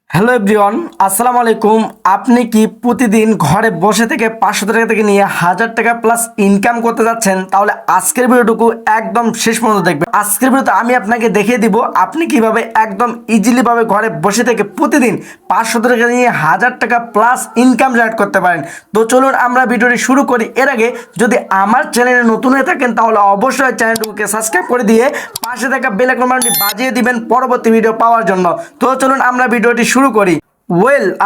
Hello everyone, আসসালামু আলাইকুম। আপনি কি প্রতিদিন ঘরে বসে থেকে 500 টাকা থেকে নিয়ে 1000 টাকা প্লাস ইনকাম করতে যাচ্ছেন? তাহলে আজকের ভিডিওটুকু একদম শেষ পর্যন্ত দেখবেন। আজকের ভিডিওতে আমি আপনাকে দেখিয়ে দিব আপনি কিভাবে একদম ইজিলি ভাবে ঘরে বসে থেকে প্রতিদিন 500 টাকা নিয়ে 1000 টাকা প্লাস ইনকাম জেনারেট করতে পারেন। তো চলুন আমরা ভিডিওটি শুরু করি। এর আগে যদি আমার চ্যানেলে নতুন হয়ে থাকেন তাহলে অবশ্যই চ্যানেলটিকে সাবস্ক্রাইব করে দিয়ে পাশে থাকা বেল আইকনটি বাজিয়ে দিবেন পরবর্তী ভিডিও পাওয়ার জন্য। তো চলুন আমরা ভিডিওটি শুরু করি।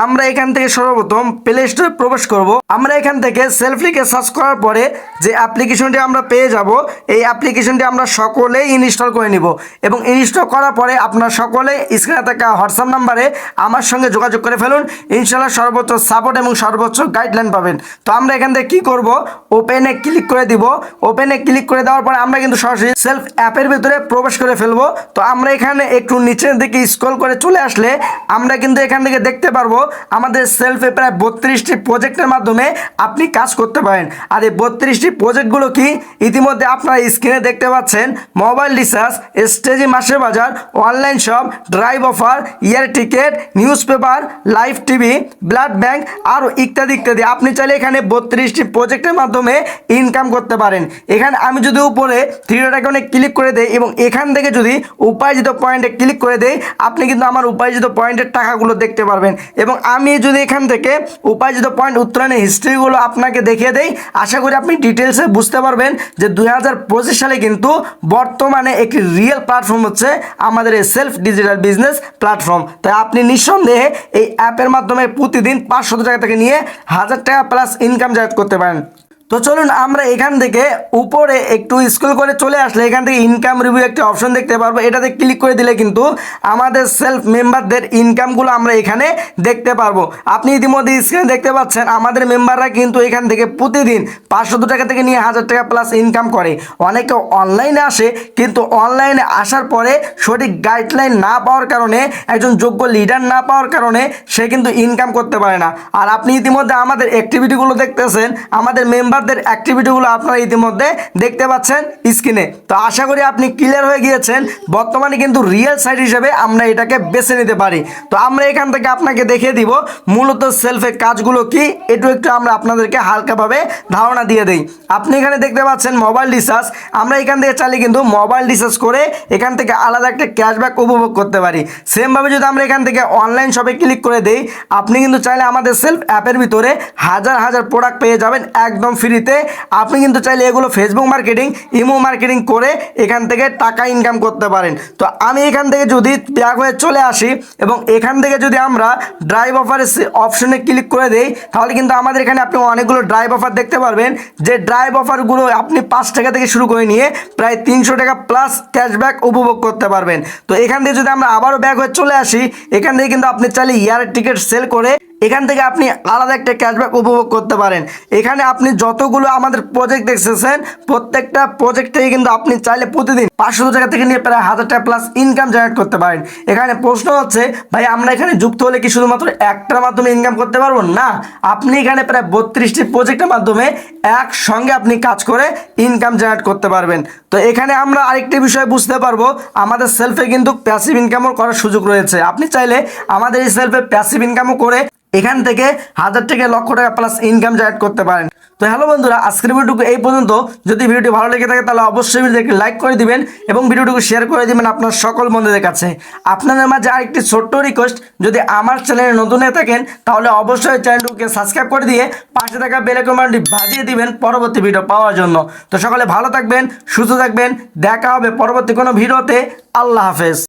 আমরা এখান থেকে সর্বপ্রথম প্লে স্টোরে প্রবেশ করব। আমরা এখান থেকে সেলফ লিখে সার্চ করার পরে যে অ্যাপ্লিকেশনটি আমরা পেয়ে যাব, এই অ্যাপ্লিকেশনটি আমরা সকলেই ইনস্টল করে নিব এবং ইনস্টল করার পরে আপনারা সকলেই স্ক্রিনে থাকা হোয়াটসঅ্যাপ নাম্বারে আমার সঙ্গে যোগাযোগ করে ফেলুন। ইনশাআল্লাহ সর্বোচ্চ সাপোর্ট এবং সর্বোচ্চ গাইডলাইন পাবেন। তো আমরা এখান থেকে কি করব, ওপেনে ক্লিক করে দিব। ওপেনে ক্লিক করে দেওয়ার পরে আমরা কিন্তু সরাসরি সেলফ অ্যাপের ভিতরে প্রবেশ করে ফেলবো। তো আমরা এখানে একটু নিচের দিকে স্ক্রল করে চলে আসলে আমরা কিন্তু এখান থেকে দেখতে পারবো আমাদের সেলফে প্রায় 32টি প্রজেক্টের মাধ্যমে আপনি কাজ করতে পারেন। আর এই 32টি প্রজেক্টগুলো কি ইতিমধ্যে আপনারা স্ক্রিনে দেখতে পাচ্ছেন: মোবাইল রিচার্জ, স্টেজি মাসের বাজার, online shop, drive offer, air ticket, news paper, live TV, blood bank আরও ইত্যাদি ইত্যাদি। আপনি চাইলে এখানে 32টি প্রজেক্টের মাধ্যমে ইনকাম করতে পারেন। এখানে আমি যদি উপরে থ্রি ডট আইকনে ক্লিক করে দেই এবং এখান থেকে যদি উপার্জিত পয়েন্টে ক্লিক করে দেই, আপনি কিন্তু আমার উপার্জিত পয়েন্টের টাকাগুলো দেখতে পারবেন। এবং আমি যদি এখান থেকে উপার্জিত পয়েন্ট উত্তোলনের হিস্ট্রিগুলো আপনাকে দেখিয়ে দেই, আশা করি আপনি ডিটেলসে বুঝতে পারবেন যে 2025 সালে কিন্তু বর্তমানে একটি রিয়েল প্ল্যাটফর্ম হচ্ছে আমাদের এই সেলফ ডিজিটাল বিজনেস প্ল্যাটফর্ম। তাই আপনি নিঃসন্দেহে এই অ্যাপের মাধ্যমে প্রতিদিন 500 টাকা থেকে নিয়ে 1000 টাকা প্লাস ইনকাম জেনারেট করতে পারেন। তো চলুন আমরা এখান থেকে উপরে একটু স্ক্রল করে চলে আসলে এখান থেকে ইনকাম রিভিউ একটি অপশন দেখতে পারবো। এটাতে ক্লিক করে দিলে কিন্তু আমাদের সেলফ মেম্বারদের ইনকামগুলো আমরা এখানে দেখতে পারবো। আপনি ইতিমধ্যে স্ক্রিনে দেখতে পাচ্ছেন আমাদের মেম্বাররা কিন্তু এখান থেকে প্রতিদিন 500 টাকা থেকে নিয়ে 1000 টাকা প্লাস ইনকাম করে। অনেকে অনলাইনে আসে, কিন্তু অনলাইনে আসার পরে সঠিক গাইডলাইন না পাওয়ার কারণে, একজন যোগ্য লিডার না পাওয়ার কারণে সে কিন্তু ইনকাম করতে পারে না। আর আপনি ইতিমধ্যে আমাদের অ্যাক্টিভিটিগুলো দেখতেছেন, আমাদের মেম্বারদের অ্যাক্টিভিটিগুলো আপনারা ইতিমধ্যে দেখতে পাচ্ছেন স্ক্রিনে। তো আশা করি আপনি ক্লিয়ার হয়ে গিয়েছেন। বর্তমানে কিন্তু রিয়েল সাইট হিসেবে আমরা এটাকে বেছে নিতে পারি। তো আমরা এখান থেকে আপনাকে দেখিয়ে দিব মূলত সেলফের কাজগুলো কি, একটু আমরা আপনাদেরকে হালকাভাবে ধারণা দিয়ে দেই। আপনি এখানে দেখতে পাচ্ছেন মোবাইল রিচার্জ। আমরা এখান থেকে চাইলে কিন্তু মোবাইল রিচার্জ করে এখান থেকে আলাদা একটা ক্যাশব্যাক উপভোগ করতে পারি। সেমভাবে যদি আমরা এখান থেকে অনলাইন শপে ক্লিক করে দেই, আপনি কিন্তু চাইলে আমাদের সেলফ অ্যাপের ভিতরে হাজার হাজার প্রোডাক্ট পেয়ে যাবেন একদম ফ্রিতে। আপনি কিন্তু চাইলে এগুলো ফেসবুক মার্কেটিং, ইমো মার্কেটিং করে এখান থেকে টাকা ইনকাম করতে পারেন। তো আমি এখান থেকে যদি ব্যাক হয়ে চলে আসি এবং এখান থেকে যদি আমরা ড্রাইভ অফারের অপশনে ক্লিক করে দেই, তাহলে কিন্তু আমাদের এখানে আপনি অনেকগুলো ড্রাইভ অফার দেখতে পারবেন। যে ড্রাইভ অফারগুলো আপনি 5 টাকা থেকে শুরু করে নিয়ে প্রায় 300 টাকা প্লাস ক্যাশব্যাক উপভোগ করতে পারবেন। তো এখান থেকে যদি আমরা আবারও ব্যাক হয়ে চলে আসি, এখান থেকে কিন্তু আপনি চাইলে এয়ার টিকিট সেল করে এখান থেকে আপনি আলাদা একটা ক্যাশব্যাক উপভোগ করতে পারেন। এখানে আপনি যতগুলো আমাদের প্রজেক্ট দেখতেছেন, প্রত্যেকটা প্রজেক্ট থেকে কিন্তু আপনি চাইলে প্রতিদিন 500 টাকা থেকে নিয়ে প্রায় 1000 টাকা প্লাস ইনকাম জেনারেট করতে পারেন। এখানে প্রশ্ন হচ্ছে, ভাই আমরা এখানে যুক্ত হলে কি শুধুমাত্র একটার মাধ্যমে ইনকাম করতে পারবো? না, আপনি এখানে প্রায় 32টি প্রজেক্টের মাধ্যমে একসঙ্গে আপনি কাজ করে ইনকাম জেনারেট করতে পারবেন। তো এখানে আমরা আরেকটি বিষয় বুঝতে পারবো, আমাদের সেলফে কিন্তু প্যাসিভ ইনকামও করার সুযোগ রয়েছে। আপনি চাইলে আমাদের এই সেলফে প্যাসিভ ইনকামও করে এখান থেকে 1000 থেকে লক্ষ টাকা প্লাস ইনকাম জেনারেট করতে পারেন। তো হ্যালো বন্ধুরা, আজকের ভিডিওটুকু এই পর্যন্ত। যদি ভিডিওটি ভালো লেগে থাকে তাহলে অবশ্যই ভিডিওটিকে লাইক করে দিবেন এবং ভিডিওটুকু শেয়ার করে দিবেন আপনার সকল বন্ধুদের কাছে। আপনাদের মাঝে আরেকটি ছোট্ট রিকোয়েস্ট, যদি আমার চ্যানেলে নতুন হয়ে থাকেন তাহলে অবশ্যই চ্যানেলটিকে সাবস্ক্রাইব করে দিয়ে পাশে থাকা বেল আইকনটি বাজিয়ে দিবেন পরবর্তী ভিডিও পাওয়ার জন্য। তো সকলে ভালো থাকবেন, সুস্থ থাকবেন, দেখা হবে পরবর্তী কোনো ভিডিওতে। আল্লাহ হাফেজ।